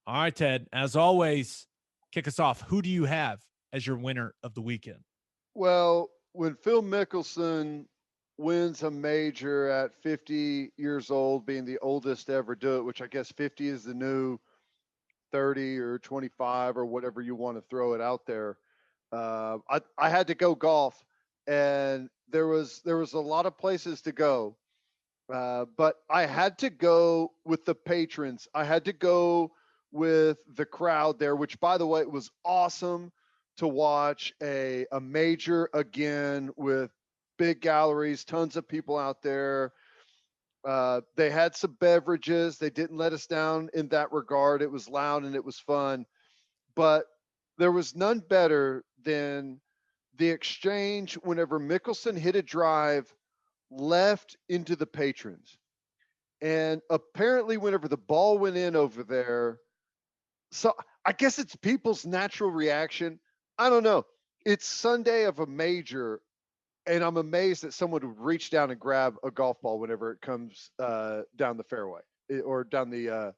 All right, Ted. As always, kick us off. Who do you have as your winner of the weekend? Well, when Phil Mickelson wins a major at 50 years old, being the oldest to ever do it, which I guess 50 is the new 30 or 25 or whatever you want to throw it out there. I had to go golf, and there was a lot of places to go, but I had to go with the patrons. I had to go with the crowd there, which, by the way, it was awesome to watch a major again with big galleries, tons of people out there. They had some beverages. They didn't let us down in that regard. It was loud and it was fun, but there was none better than the exchange whenever Mickelson hit a drive left into the patrons. And apparently, whenever the ball went in over there, so I guess it's people's natural reaction. I don't know. It's Sunday of a major, and I'm amazed that someone would reach down and grab a golf ball whenever it comes down the fairway or down the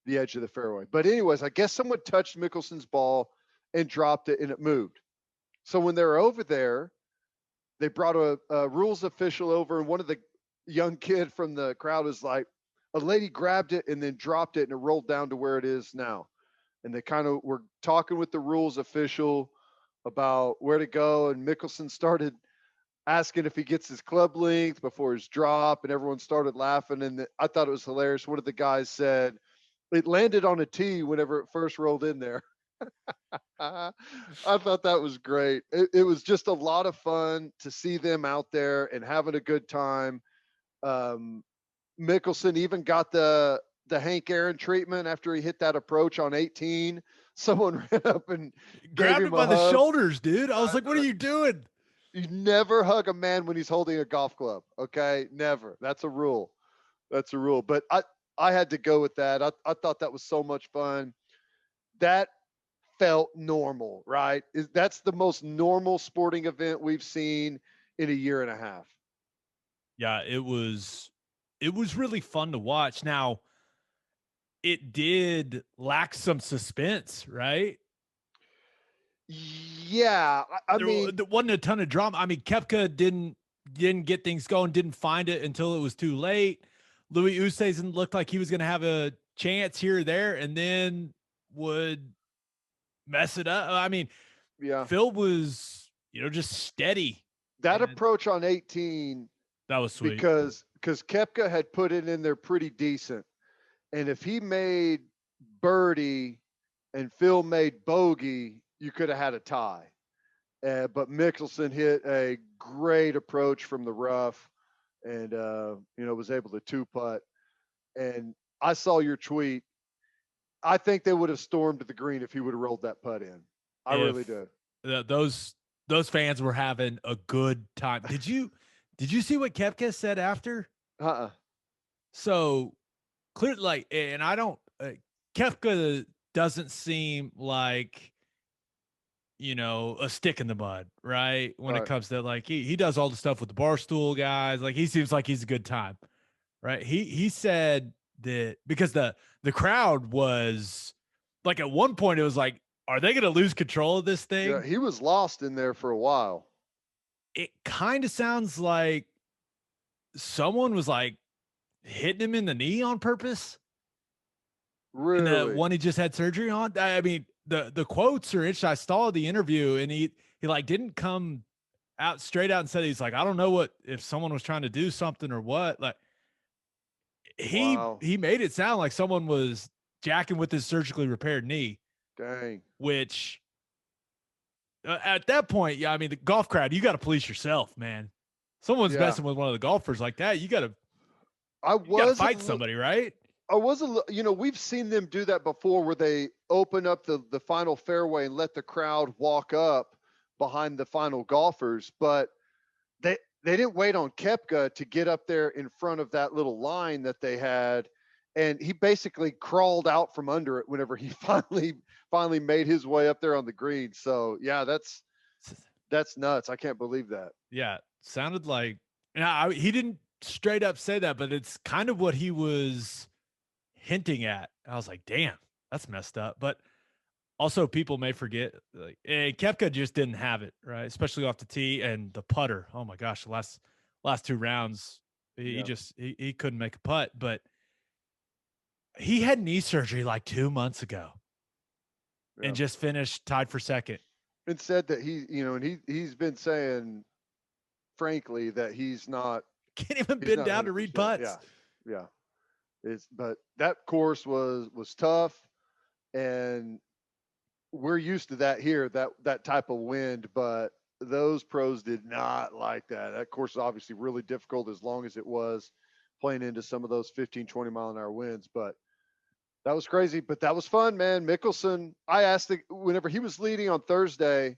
edge of the fairway. But anyways, I guess someone touched Mickelson's ball and dropped it, and it moved. So when they're over there, they brought a rules official over, and one of the young kid from the crowd was like, a lady grabbed it and then dropped it, and it rolled down to where it is now. And they kind of were talking with the rules official about where to go, and Mickelson started asking if he gets his club length before his drop, and everyone started laughing. And I thought it was hilarious. One of the guys said it landed on a tee whenever it first rolled in there. I thought that was great. It was just a lot of fun to see them out there and having a good time. Um, Mickelson even got the Hank Aaron treatment after he hit that approach on 18. Someone ran up and gave Grabbed him him a by the hug. shoulders, dude. I was like, what are you doing? You never hug a man when he's holding a golf club. Okay, never. That's a rule. That's a rule. But I had to go with that. I thought that was so much fun. That felt normal, right? That's the most normal sporting event we've seen in a year and a half. Yeah, it was really fun to watch. Now, it did lack some suspense, right? Yeah, I mean, There wasn't a ton of drama. I mean, Kepka didn't get things going, didn't find it until it was too late. Louis Oosthuizen looked like he was going to have a chance here or there, and then would mess it up. I mean, yeah, Phil was, just steady, that and approach on 18 that was sweet. because Kepka had put it in there pretty decent, and if he made birdie and Phil made bogey, you could have had a tie. But Mickelson hit a great approach from the rough, and was able to two putt. And I saw your tweet. I think they would have stormed the green if he would have rolled that putt in. I really If do. those fans were having a good time. Did you see what Kepka said after? Uh-uh. So clear, like, and I don't. Kepka doesn't seem like a stick in the mud, right? When it Right. comes to, like, he does all the stuff with the barstool guys. Like, he seems like he's a good time, right? He said that because the crowd was like, at one point it was like, are they going to lose control of this Yeah, thing? he was lost in there for a while. It kind of sounds like someone was like hitting him in the knee on purpose in the Really? one he just had surgery on. I mean, the quotes are interesting. I saw the interview, and he like didn't come out straight out and said, he's like, I don't know what, if someone was trying to do something or what. Like, Wow. he made it sound like someone was jacking with his surgically repaired knee, Dang. which at that point, yeah, I mean, the golf crowd, you got to police yourself, man. Someone's Yeah. messing with one of the golfers like that, I you got to was a fight li- somebody, right? I was a we've seen them do that before where they open up the final fairway and let the crowd walk up behind the final golfers, but they didn't wait on Kepka to get up there in front of that little line that they had, and he basically crawled out from under it whenever he finally made his way up there on the green. So yeah, that's nuts. I can't believe that. Yeah, sounded like, yeah, he didn't straight up say that, but it's kind of what he was hinting at. I was like, damn. That's messed up. But also, people may forget, like, Koepka just didn't have it, right? Especially off the tee and the putter. Oh my gosh, the last two rounds, he Yeah. just he couldn't make a putt. But he had knee surgery like 2 months ago Yeah. and just finished tied for second. And said that he's been saying, frankly, that he's not Can't even he's bend not down to read 100%. Yeah. putts. Yeah. But that course was tough, and we're used to that here, that type of wind, but those pros did not like that. That course is obviously really difficult as long as it was playing into some of those 15, 20-mile-an-hour winds. But that was crazy, but that was fun, man. Mickelson, whenever he was leading on Thursday,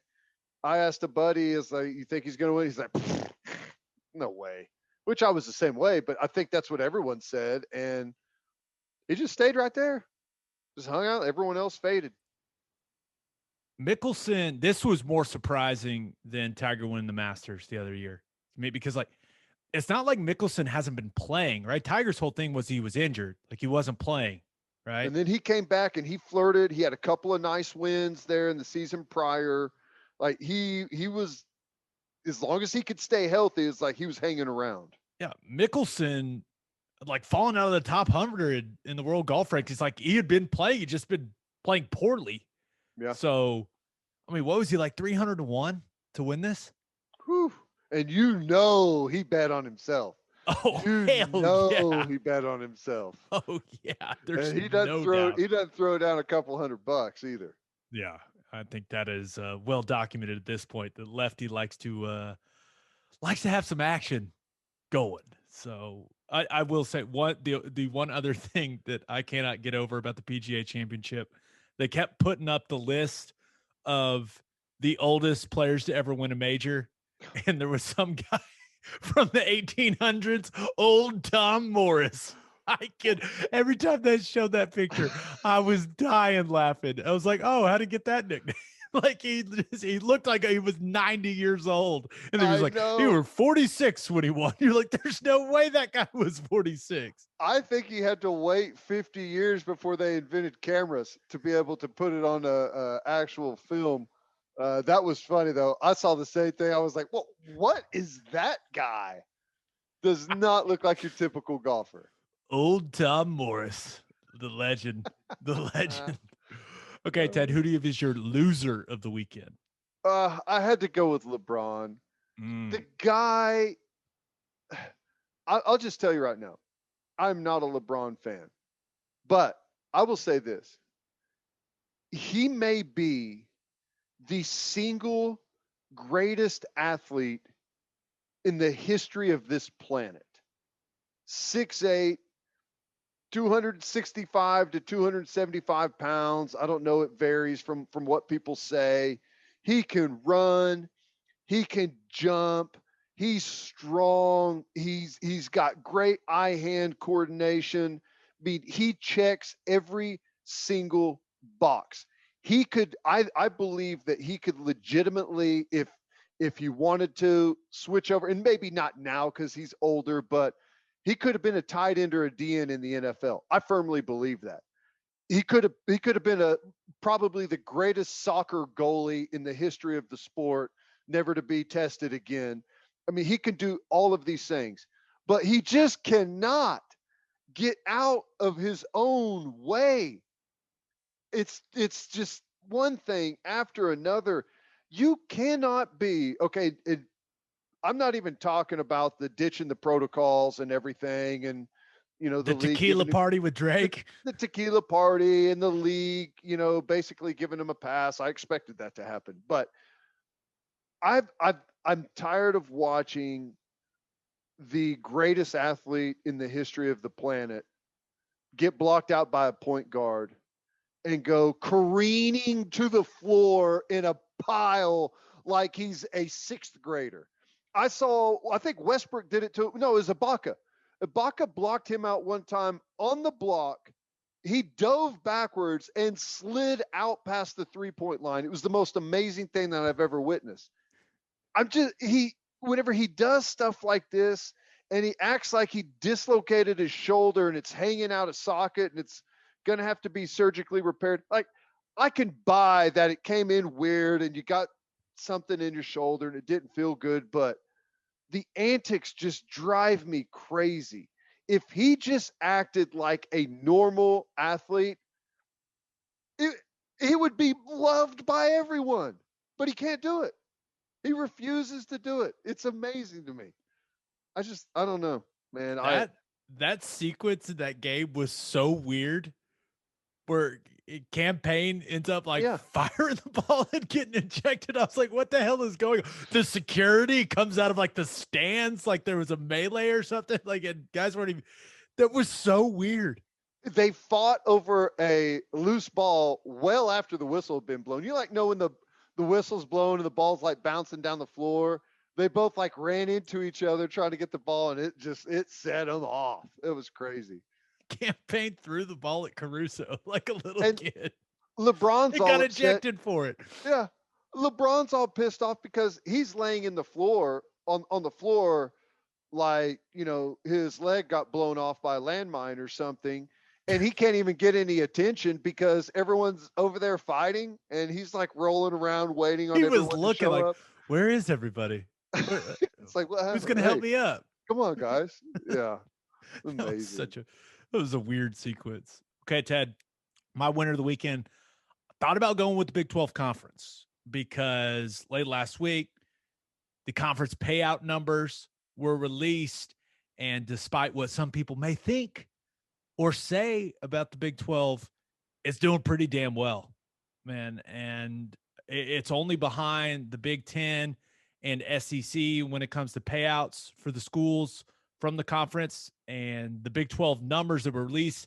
I asked a buddy, is like, you think he's going to win? He's like, no way, which I was the same way, but I think that's what everyone said. And he just stayed right there, just hung out. Everyone else faded. Mickelson, this was more surprising than Tiger winning the Masters the other year. I mean, because like it's not like Mickelson hasn't been playing, right? Tiger's whole thing was he was injured, like he wasn't playing, right? And then he came back and he flirted. He had a couple of nice wins there in the season prior. Like he was, as long as he could stay healthy, it's like he was hanging around. Yeah, Mickelson, like falling out of the top 100 in the world golf rankings, like he had been playing, he'd just been playing poorly. Yeah. So, I mean, what was he like 300-1 to win this? Whew. And he bet on himself. Oh, hell yeah. He bet on himself. Oh yeah. There's And he doesn't throw down a couple $100 either. Yeah. I think that is well documented at this point. The lefty likes to have some action going. So I will say the one other thing that I cannot get over about the PGA Championship, they kept putting up the list of the oldest players to ever win a major, and there was some guy from the 1800s, old Tom Morris. Every time they showed that picture, I was dying laughing. I was like, oh, how'd he get that nickname? Like he looked like he was 90 years old. And he was like, you were 46 when he won. You're like, there's no way that guy was 46. I think he had to wait 50 years before they invented cameras to be able to put it on a actual film. That was funny though. I saw the same thing. I was like, well, what is that guy? Does not look like your typical golfer. Old Tom Morris, the legend. Okay, Ted, who do you have as your loser of the weekend? I had to go with LeBron. The guy, I'll just tell you right now, I'm not a LeBron fan, but I will say this. He may be the single greatest athlete in the history of this planet. 6'8", 265 to 275 pounds. I don't know. It varies from what people say. He can run. He can jump. He's strong. He's got great eye-hand coordination. I mean, he checks every single box. He could, I believe that he could legitimately, if he wanted to, switch over, and maybe not now because he's older, but he could have been a tight end or a DN in the NFL. I firmly believe that. He could have been probably the greatest soccer goalie in the history of the sport, never to be tested again. I mean, he can do all of these things, but he just cannot get out of his own way. It's just one thing after another. You cannot be, okay, I'm not even talking about the ditching the protocols and everything, and the tequila party with Drake, the tequila party and the league, basically giving him a pass. I expected that to happen, but I'm tired of watching the greatest athlete in the history of the planet get blocked out by a point guard and go careening to the floor in a pile like he's a sixth grader. I think Westbrook did it to, no, it was Ibaka. Ibaka blocked him out one time on the block. He dove backwards and slid out past the 3-point line. It was the most amazing thing that I've ever witnessed. Whenever he does stuff like this and he acts like he dislocated his shoulder and it's hanging out of socket and it's, going to have to be surgically repaired. Like, I can buy that it came in weird and you got something in your shoulder and it didn't feel good, but the antics just drive me crazy. If he just acted like a normal athlete, he would be loved by everyone, but he can't do it. He refuses to do it. It's amazing to me. I don't know, man. That sequence that Gabe was so weird, where campaign ends up like firing the ball and getting ejected. I was like, what the hell is going on? The security comes out of like the stands, like there was a melee or something. Like, and guys weren't even, that was so weird. They fought over a loose ball well after the whistle had been blown. You like know when the whistle's blown and the ball's like bouncing down the floor. They both like ran into each other trying to get the ball, and it set them off. It was crazy. Campaign threw the ball at Caruso like a little kid. LeBron's all got ejected for it. Yeah, LeBron's all pissed off because he's laying in the floor on the floor, like, you know, his leg got blown off by a landmine or something. And he can't even get any attention because everyone's over there fighting, and he's like rolling around waiting on everyone to show up. He was looking like, where is everybody? It's like, who's going to help me up? Come on, guys. Yeah. Amazing. That was a weird sequence. Okay, Ted, my winner of the weekend, thought about going with the Big 12 Conference because late last week, the conference payout numbers were released. And despite what some people may think or say about the Big 12, it's doing pretty damn well, man. And it's only behind the Big 10 and SEC when it comes to payouts for the schools from the conference. And the Big 12 numbers that were released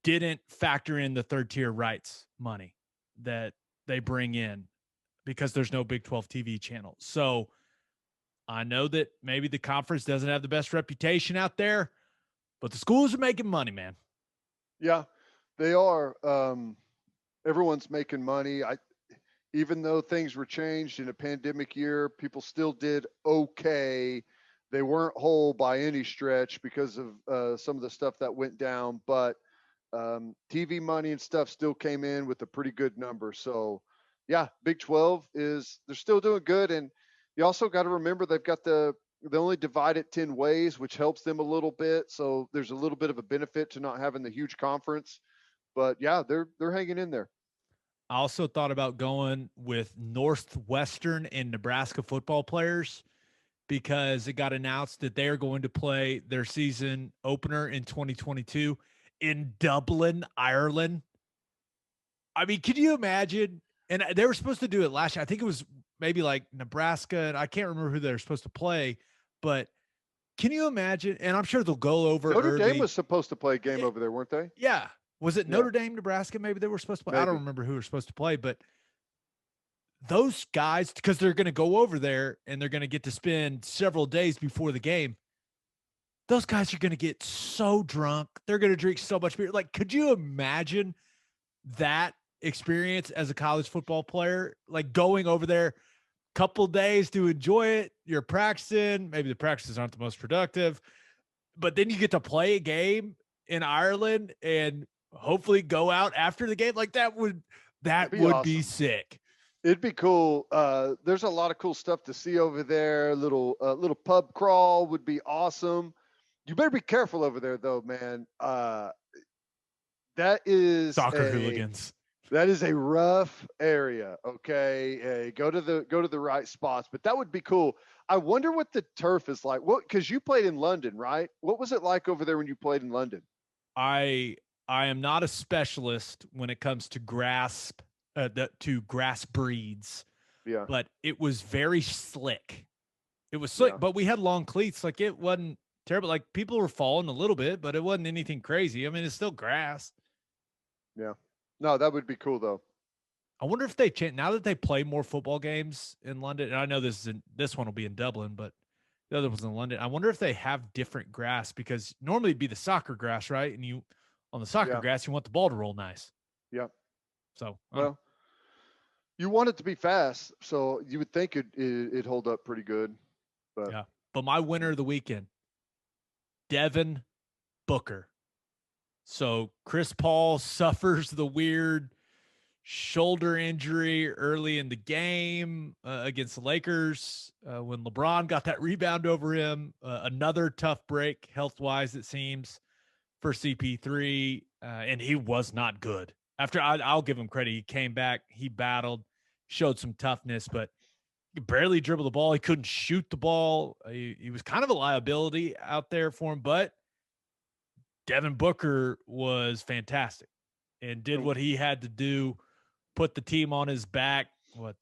didn't factor in the third tier rights money that they bring in because there's no Big 12 TV channel. So I know that maybe the conference doesn't have the best reputation out there, but the schools are making money, man. Yeah, they are. Everyone's making money. Even though things were changed in a pandemic year, people still did okay. They weren't whole by any stretch because of some of the stuff that went down, but TV money and stuff still came in with a pretty good number. So, yeah, Big 12 they're still doing good. And you also got to remember they've got they only divide it 10 ways, which helps them a little bit. So there's a little bit of a benefit to not having the huge conference. But yeah, they're hanging in there. I also thought about going with Northwestern and Nebraska football players because it got announced that they are going to play their season opener in 2022 in Dublin, Ireland. I mean, can you imagine? And they were supposed to do it last year. I think it was maybe like Nebraska, and I can't remember who they were supposed to play, but can you imagine? And I'm sure they'll go over. Notre Dame was supposed to play a game over there, weren't they? Yeah. Was it Notre Dame, Nebraska? Maybe they were supposed to play. Maybe. I don't remember who were supposed to play, but those guys, because they're going to go over there and they're going to get to spend several days before the game. Those guys are going to get so drunk. They're going to drink so much beer. Like, could you imagine that experience as a college football player? Like going over there, couple days to enjoy it. You're practicing. Maybe the practices aren't the most productive, but then you get to play a game in Ireland and hopefully go out after the game. Like that would awesome. Be sick. It'd be cool. There's a lot of cool stuff to see over there. Little pub crawl would be awesome. You better be careful over there though, man. That is soccer hooligans. That is a rough area. Okay. Go to the right spots, but that would be cool. I wonder what the turf is like. Cause you played in London, right? What was it like over there when you played in London? I am not a specialist when it comes to grass breeds. Yeah. But it was very slick. It was slick, but we had long cleats. Like it wasn't terrible. Like people were falling a little bit, but it wasn't anything crazy. I mean, it's still grass. Yeah. No, that would be cool though. I wonder if they change now that they play more football games in London. And I know this one will be in Dublin, but the other one's in London. I wonder if they have different grass because normally it'd be the soccer grass, right? And you on the soccer grass, you want the ball to roll nice. Yeah. So you want it to be fast, so you would think it'd hold up pretty good. But But my winner of the weekend, Devin Booker. So Chris Paul suffers the weird shoulder injury early in the game against the Lakers when LeBron got that rebound over him. Another tough break health wise, it seems, for CP3, and he was not good. After I'll give him credit, he came back, he battled, showed some toughness, but he barely dribbled the ball. He couldn't shoot the ball. He was kind of a liability out there for him, but Devin Booker was fantastic and did what he had to do, put the team on his back.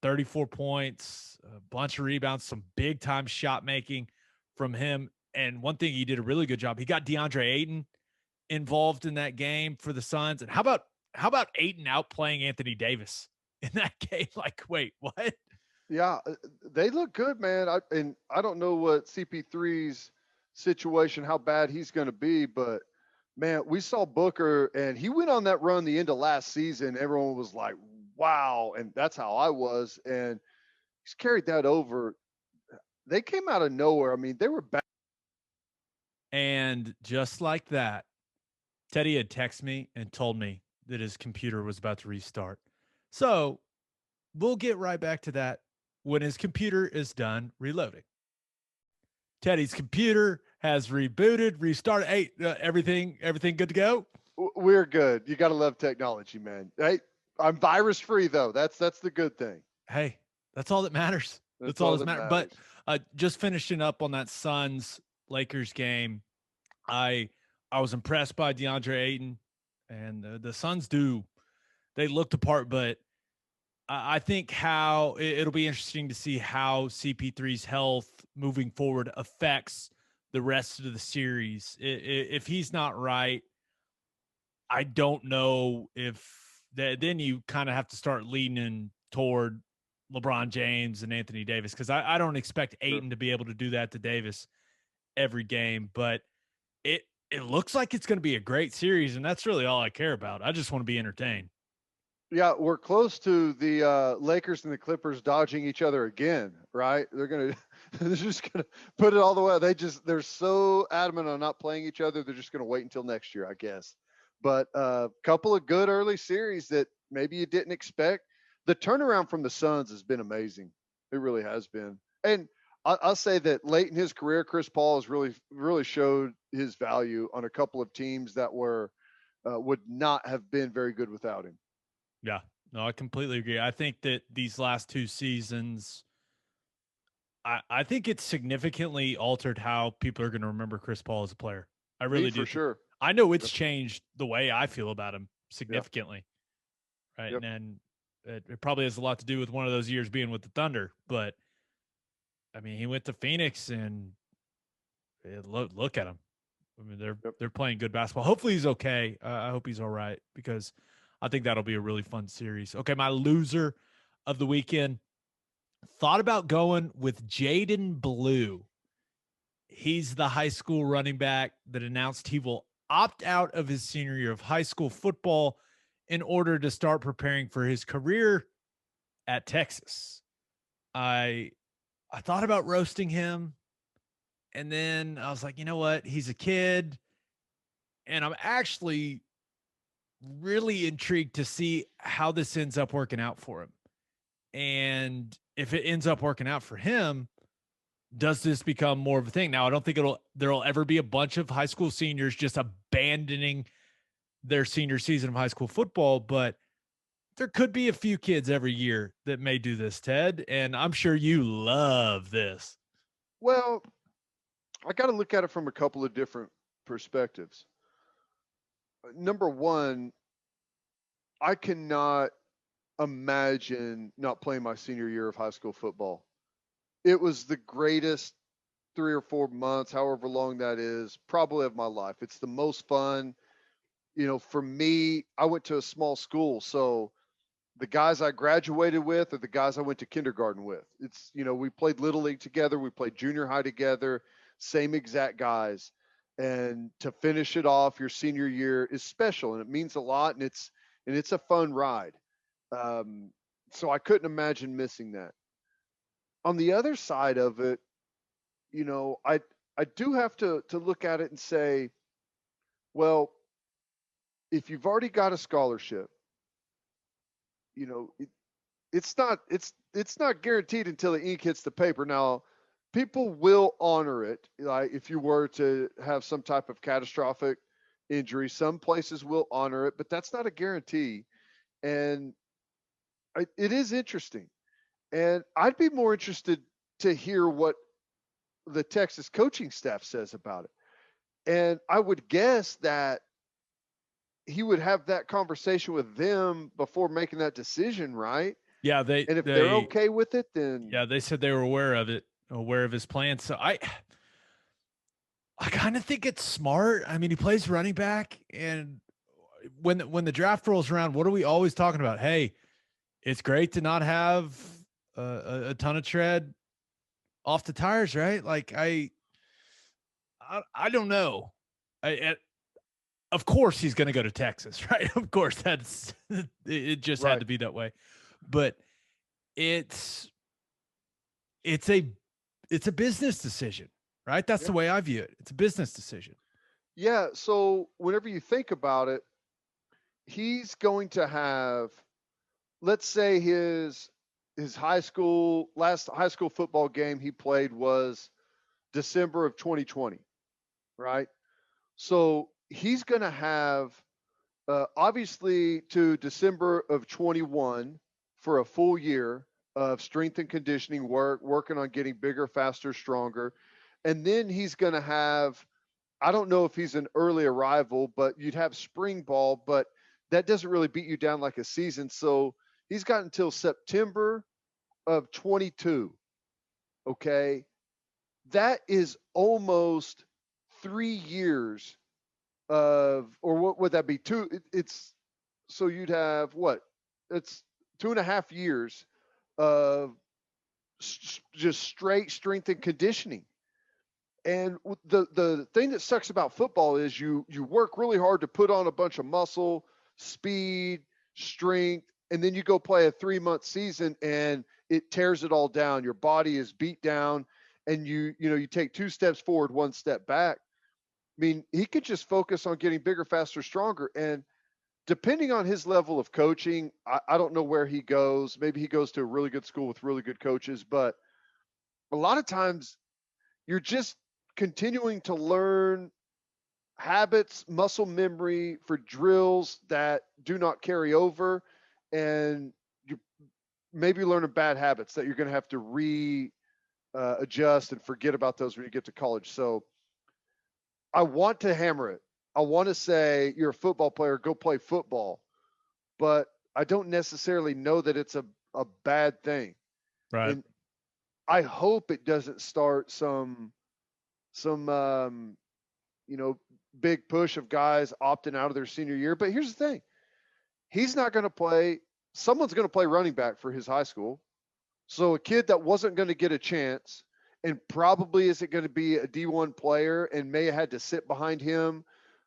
34 points, a bunch of rebounds, some big time shot making from him. And one thing he did a really good job, he got DeAndre Ayton involved in that game for the Suns. And how about Ayton outplaying Anthony Davis in that game? Like, wait, what? Yeah, they look good, man. I don't know what CP3's situation, how bad he's going to be, but man, we saw Booker and he went on that run the end of last season. Everyone was like, wow. And that's how I was. And he's carried that over. They came out of nowhere. I mean, they were back. And just like that, Teddy had texted me and told me that his computer was about to restart. So we'll get right back to that when his computer is done reloading. Teddy's computer has rebooted, restarted. Hey, everything good to go? We're good. You got to love technology, man. Hey, I'm virus free though. That's the good thing. Hey, that's all that matters. That's all that matters. But just finishing up on that Suns Lakers game, I was impressed by DeAndre Ayton, and the Suns they looked apart, but I think it'll be interesting to see how CP3's health moving forward affects the rest of the series. If he's not right, I don't know if then you kind of have to start leaning toward LeBron James and Anthony Davis, because I don't expect Ayton to be able to do that to Davis every game, but it looks like it's going to be a great series, and that's really all I care about. I just want to be entertained. Yeah, we're close to the Lakers and the Clippers dodging each other again, right? They're just gonna put it all the way. They're so adamant on not playing each other. They're just gonna wait until next year, I guess. But a couple of good early series that maybe you didn't expect. The turnaround from the Suns has been amazing. It really has been. And I'll say that late in his career, Chris Paul has really showed his value on a couple of teams that would not have been very good without him. Yeah, no, I completely agree. I think that these last two seasons, I think it's significantly altered how people are going to remember Chris Paul as a player. I really do. For sure. I know it's changed the way I feel about him significantly. Yep. Right. Yep. And it probably has a lot to do with one of those years being with the Thunder. But I mean, he went to Phoenix and look at him. I mean, they're playing good basketball. Hopefully he's okay. I hope he's all right, because I think that'll be a really fun series. Okay, my loser of the weekend, thought about going with Jaydon Blue. He's the high school running back that announced he will opt out of his senior year of high school football in order to start preparing for his career at Texas. I thought about roasting him, and then I was like, you know what? He's a kid, and I'm actually really intrigued to see how this ends up working out for him. And if it ends up working out for him, does this become more of a thing? Now, I don't think there'll ever be a bunch of high school seniors just abandoning their senior season of high school football, but there could be a few kids every year that may do this, Ted, and I'm sure you love this. Well, I got to look at it from a couple of different perspectives. Number one, I cannot imagine not playing my senior year of high school football. It was the greatest 3 or 4 months, however long that is, probably of my life. It's the most fun. For me, I went to a small school, so the guys I graduated with are the guys I went to kindergarten with. It's, we played Little League together. We played junior high together, same exact guys. And to finish it off, your senior year is special, and it means a lot, and it's a fun ride. So I couldn't imagine missing that. On the other side of it, I do have to look at it and say, well, if you've already got a scholarship, you know, it's not guaranteed until the ink hits the paper. Now, people will honor it. Like if you were to have some type of catastrophic injury, some places will honor it, but that's not a guarantee. And it is interesting. And I'd be more interested to hear what the Texas coaching staff says about it. And I would guess that he would have that conversation with them before making that decision, right? Yeah, And if they're okay with it, then they said they were aware of it, aware of his plans. So I kind of think it's smart. I mean, he plays running back, and when the draft rolls around, what are we always talking about? Hey, it's great to not have a ton of tread off the tires, right? Like I don't know. Of course he's going to go to Texas, right? Of course that's it. Just right. had to be that way, but it's it's a business decision, right? That's the way I view it. It's a business decision. Yeah. So whenever you think about it, he's going to have, let's say his last high school football game he played was December of 2020, right? So he's going to have obviously to December of 21 for a full year of strength and conditioning work, working on getting bigger, faster, stronger. And then he's going to have, I don't know if he's an early arrival, but you'd have spring ball, but that doesn't really beat you down like a season. So he's got until September of 22. Okay. That is almost 3 years of, or what would that be? It's so you'd have what? It's 2.5 years of just straight strength and conditioning. And the thing that sucks about football is you work really hard to put on a bunch of muscle, speed, strength, and then you go play a 3-month season and it tears it all down. Your body is beat down, and you take 2 steps forward, 1 step back. I mean, he could just focus on getting bigger, faster, stronger. And depending on his level of coaching, I don't know where he goes. Maybe he goes to a really good school with really good coaches, but a lot of times you're just continuing to learn habits, muscle memory for drills that do not carry over. And you maybe learning bad habits that you're going to have to adjust and forget about those when you get to college. So I want to hammer it. I want to say you're a football player, go play football, but I don't necessarily know that it's a bad thing. Right. And I hope it doesn't start some big push of guys opting out of their senior year. But here's the thing. He's not going to play. Someone's going to play running back for his high school. So a kid that wasn't going to get a chance and probably isn't going to be a D1 player and may have had to sit behind him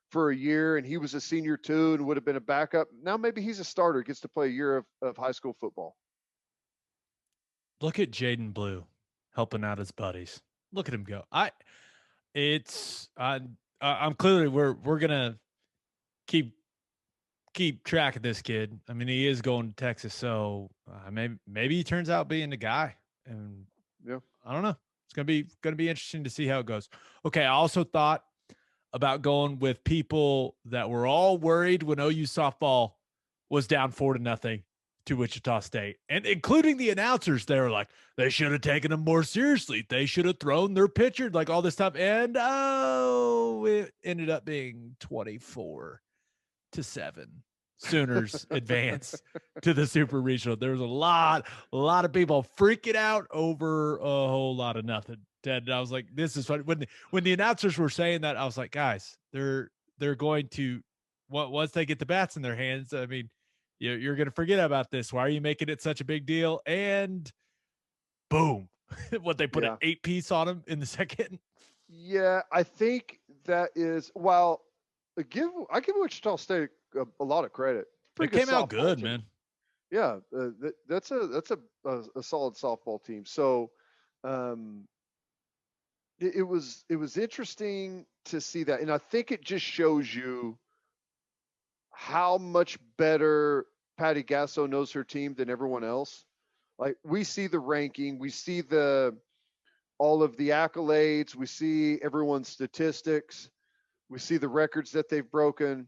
for a year, and he was a senior too and would have been a backup. Now maybe he's a starter, gets to play a year of high school football. Look at Jaydon Blue helping out his buddies. Look at him go. I'm clearly we're gonna keep track of this kid. I mean, he is going to Texas, so maybe he turns out being the guy. And yeah, I don't know. It's gonna be interesting to see how it goes. Okay, I also thought about going with people that were all worried when OU softball was down 4-0 to Wichita State, and including the announcers. They were like, they should have taken them more seriously. They should have thrown their pitcher, like all this stuff. And it ended up being 24-7. Sooners advance to the Super Regional. There was a lot of people freaking out over a whole lot of nothing. Ted, I was like, this is funny. When the announcers were saying that, I was like, guys, they're going to once they get the bats in their hands. I mean, you're going to forget about this. Why are you making it such a big deal? And boom, what they put an 8-piece on him in the second. Yeah, I think that is. Well, I give Wichita State a lot of credit. It came out good, team. Man. Yeah, that's a solid softball team. So, it was interesting to see that, and I think it just shows you how much better Patty Gasso knows her team than everyone else. Like we see the ranking, we see the all of the accolades, we see everyone's statistics, we see the records that they've broken.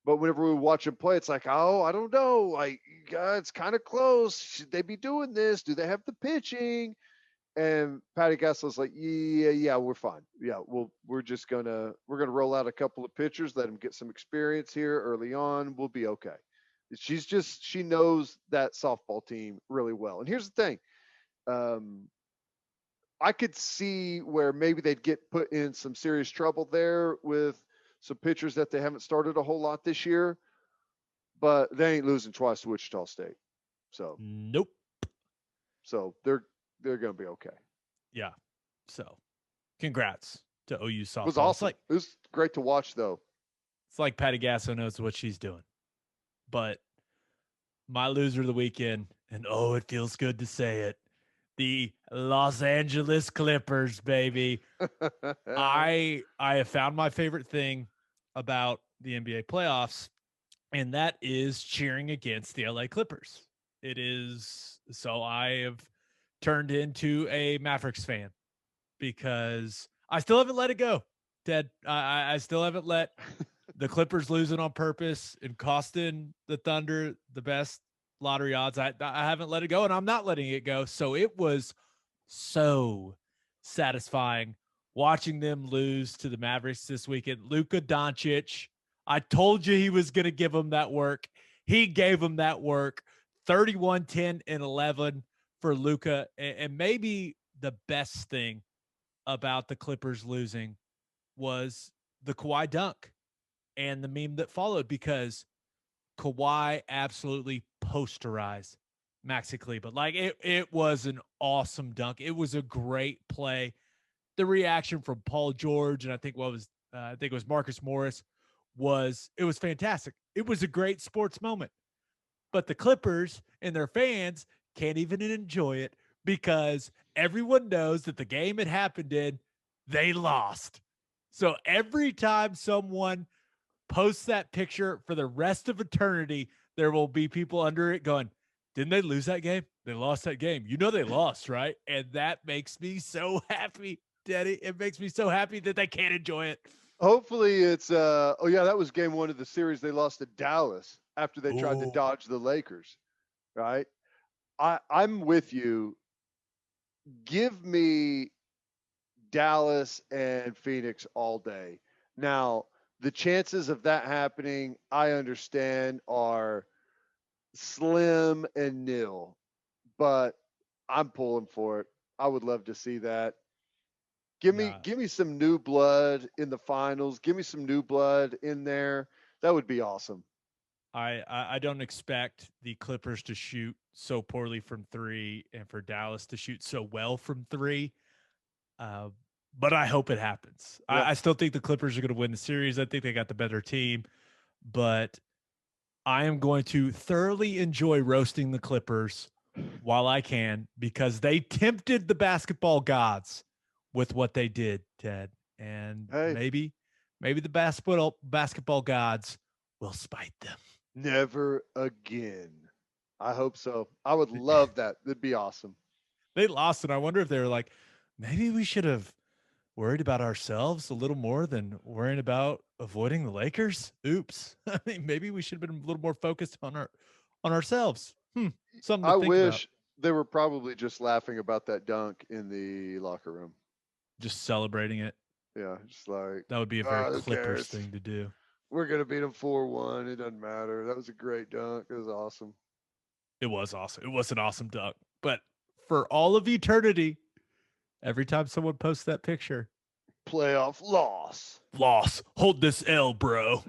But whenever we watch them play, it's like, oh, I don't know. Like, it's kind of close. Should they be doing this? Do they have the pitching? And Patty Gassel's like, yeah, we're fine. Yeah, we're gonna roll out a couple of pitchers, let them get some experience here early on. We'll be okay. She knows that softball team really well. And here's the thing, um, I could see where maybe they'd get put in some serious trouble there with some pitchers that they haven't started a whole lot this year, but they ain't losing twice to Wichita State. So Nope. so they're gonna be okay. Yeah. So congrats to OU softball. It was awesome. It's It was great to watch though. it's like Patty Gasso knows what she's doing. But my loser of the weekend, and oh, it feels good to say it, the Los Angeles Clippers, baby. I have found my favorite thing about the NBA playoffs, and that is cheering against the LA Clippers. It is so I have turned into a Mavericks fan because I still haven't let it go, Ted. I still haven't let the Clippers losing on purpose and costing the Thunder the best lottery odds. I haven't let it go, and I'm not letting it go. So it was so satisfying watching them lose to the Mavericks this weekend. Luka Doncic, I told you he was going to give them that work. He gave them that work. 31, 10, and 11 for Luka. And maybe the best thing about the Clippers losing was the Kawhi dunk and the meme that followed, because Kawhi absolutely posterized Maxi Kleber. Like it was an awesome dunk. It was a great play. The reaction from Paul George and I think it was Marcus Morris was fantastic. It was a great sports moment. But the Clippers and their fans can't even enjoy it because everyone knows that the game it happened in, they lost. So every time someone posts that picture for the rest of eternity, there will be people under it going, didn't they lose that game? They lost that game. You know they lost, right? And that makes me so happy, Daddy. It makes me so happy that they can't enjoy it. Hopefully it's oh yeah, that was game one of the series. They lost to Dallas after they tried to Ooh. dodge the Lakers. Right? I'm with you. Give me Dallas and Phoenix all day. Now, the chances of that happening, I understand, are slim and nil, but I'm pulling for it. I would love to see that. Give me some new blood in the finals. Give me some new blood in there. That would be awesome. I don't expect the Clippers to shoot so poorly from three and for Dallas to shoot so well from three. But I hope it happens. Yeah. I still think the Clippers are going to win the series. I think they got the better team, but I am going to thoroughly enjoy roasting the Clippers while I can because they tempted the basketball gods with what they did, Ted. And Hey. maybe the basketball gods will spite them. Never again. I hope so. I would love that. That'd be awesome. They lost, and I wonder if they were like, maybe we should have worried about ourselves a little more than worrying about avoiding the Lakers. Oops. I mean, maybe we should have been a little more focused on ourselves. Something to I think about. wish they were probably just laughing about that dunk in the locker room. Just celebrating it. Yeah, just like That would be a very who Clippers cares? thing to do. We're gonna beat them 4-1. It doesn't matter. That was a great dunk. It was awesome. It was awesome. It was an awesome dunk. But for all of eternity, every time someone posts that picture, Playoff loss. loss. Hold this L, bro.